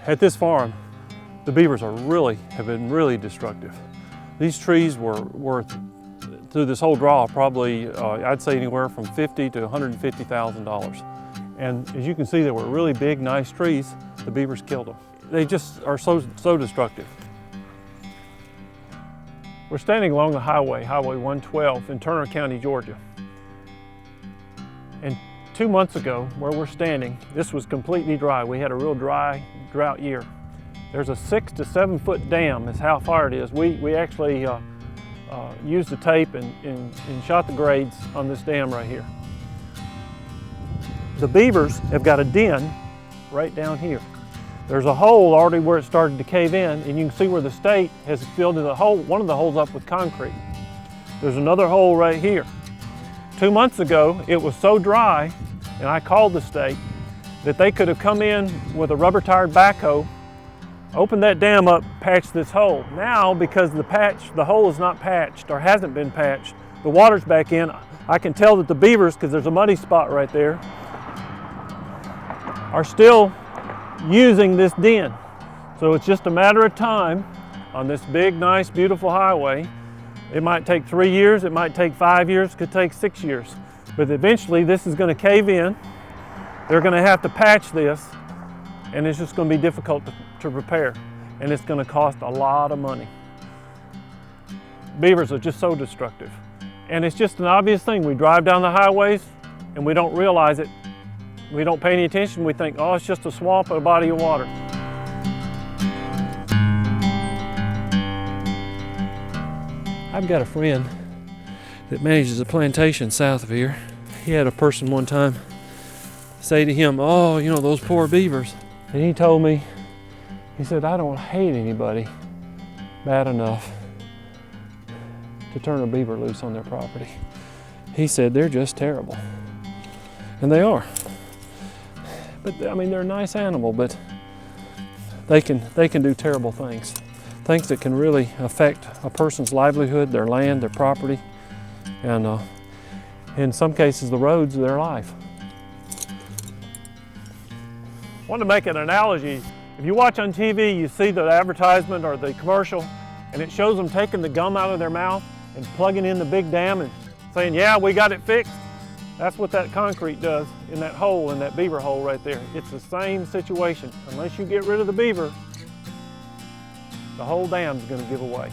At this farm, the beavers have been really destructive. These trees were worth, through this whole draw, probably I'd say anywhere from $50,000 to $150,000. And as you can see, they were really big, nice trees. The beavers killed them. They just are so destructive. We're standing along the highway, Highway 112 in Turner County, Georgia. And 2 months ago, where we're standing, this was completely dry. We had a real dry drought year. There's a 6 to 7 foot dam is how far it is. We actually used the tape and shot the grades on this dam right here. The beavers have got a den right down here. There's a hole already where it started to cave in, and you can see where the state has filled the hole, one of the holes up with concrete. There's another hole right here. 2 months ago, it was so dry, and I called the state, that they could have come in with a rubber-tired backhoe, opened that dam up, patched this hole. Now, because the hole is not patched or hasn't been patched, the water's back in. I can tell that the beavers, because there's a muddy spot right there, are still using this den. So it's just a matter of time on this big, nice, beautiful highway. It might take 3 years, it might take 5 years, it could take 6 years. But eventually this is going to cave in. They're going to have to patch this, and it's just going to be difficult to repair. And it's going to cost a lot of money. Beavers are just so destructive. And it's just an obvious thing. We drive down the highways and we don't realize it. We don't pay any attention. We think, oh, it's just a swamp and a body of water. I've got a friend that manages a plantation south of here. He had a person one time say to him, oh, you know, those poor beavers. And he told me, he said, I don't hate anybody bad enough to turn a beaver loose on their property. He said, they're just terrible. And they are. But I mean, they're a nice animal, but they can do terrible things. Things that can really affect a person's livelihood, their land, their property, and in some cases, the roads of their life. I want to make an analogy. If you watch on TV, you see the advertisement or the commercial, and it shows them taking the gum out of their mouth and plugging in the big dam and saying, yeah, we got it fixed. That's what that concrete does in that hole, in that beaver hole right there. It's the same situation. Unless you get rid of the beaver, the whole dam's going to give away.